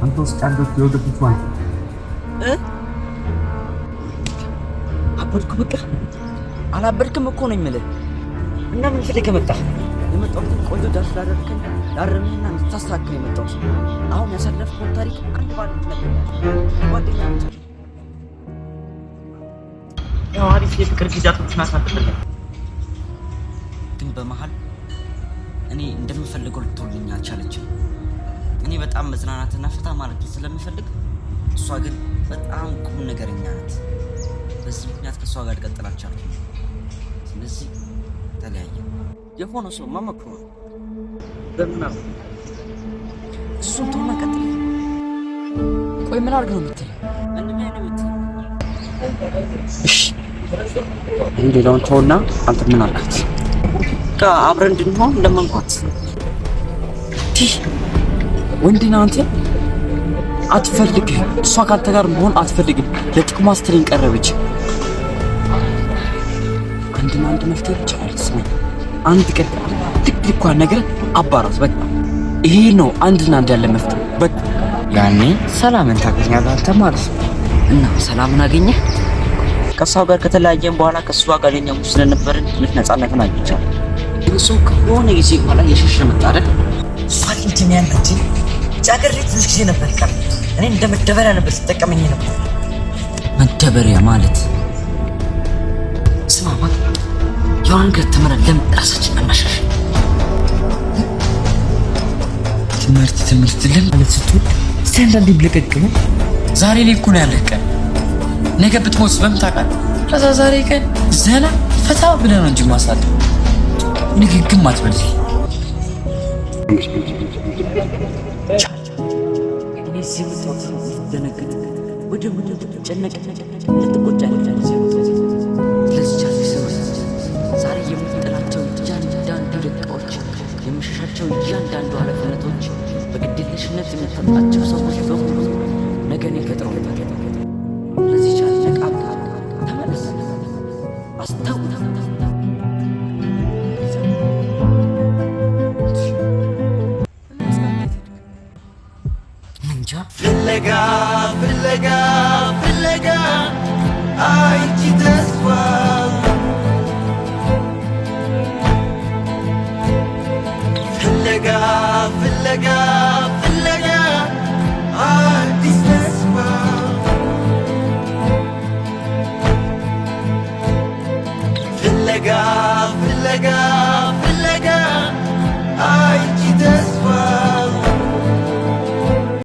አንተ ውስጥ ያለው የወደፊት ማለት አበድኩ በቃ አላበድክም እኮ ነው የምልህ። እና ምን ፈልገህ መጣህ? የመጣሁት ቆንጆ ዳስ ላደረከኝ ላረምህና እንድታስተካክል የመጣሁት። አሁን ያሳለፍከው ታሪክ አንድ ባንድ ትነግረኛለህ። ጓደኛ ብቻ ያው አሪፍ የፍቅር ጊዜያቶችን አሳልፈን ግን በመሃል እኔ እንደምፈልገው ልትሆንልኝ አልቻለችም። እኔ በጣም መዝናናትና ፈታ ማለት ስለምፈልግ፣ እሷ ግን በጣም ቁም ነገረኛ ናት። በዚህ ምክንያት ከእሷ ጋር ልቀጥል አልቻልኩም። ስለዚህ ተለያየን። የሆነ ሰው ማመክሮ በምናም እሱን ተውና ቀጥል። ቆይ ምን አድርግ ነው የምትለው? ምንም አይነት የምትለው? እሺ ሌላውን ተውና አንተ ምን አልካት? አብረን እንድንሆን ለመንኳት። ወንድና አንተ አትፈልግም። እሷ ካንተ ጋር መሆን አትፈልግም። ለጥቅሟ ስትለኝ ቀረበች። አንድ መፍትሄ ብቻ አልስማ። አንድ ቀን ልኳን ነገር አባራት። በቃ ይሄ ነው አንድና አንድ ያለ መፍትሄ። በቃ ያኔ ሰላምን ታገኛለህ አንተ ማለት ነው። እና ሰላምን አገኘህ? ከሷ ጋር ከተለያየን በኋላ ከሷ ጋር የኛው ስለነበርን ነፃነትን አግኝቻለሁ። ግን እሱ ከሆነ ጊዜ በኋላ የሸሸ መጣ አይደል? ፋል ኢንጂነር ነች። ጃገር ትንሽ ጊዜ ነበር ቀር እኔ እንደ መደበሪያ ነበር ሲጠቀመኝ ነበር። መደበሪያ ማለት ስማ፣ የሆነ ነገር ተምረን ለምን ራሳችን አናሻሽ? ትምህርት ለማለት ስትወድ ስታንዳርድ ይብለቀቅም። ዛሬ ላይ እኮ ነው ያለህ ቀን። ነገ ብትሞት በምን ታውቃለህ? ከዛ ዛሬ ቀን ዘና ፈታ ብለህ ነው እንጂ ማሳለፍ ንግግም አትበል። እኔ ሲምጣት ደነገጥ ወደ ጨነቀ ልትቆጫ ዛሬ የምትጥላቸው እያንዳንዱ ደቂቃዎች፣ የምሸሻቸው እያንዳንዱ ኃላፊነቶች፣ በግዴለሽነት የምትጠጣቸው ሰዎች በሙሉ ነገ እኔ ቀጥረውታል። ለዚህ ቻል ነቃ፣ ተመለስ፣ አስታውስ። እንጃ ፍለጋ አይቺ ተስፋ ፍለጋ አዲስ ተስፋ ፍለጋ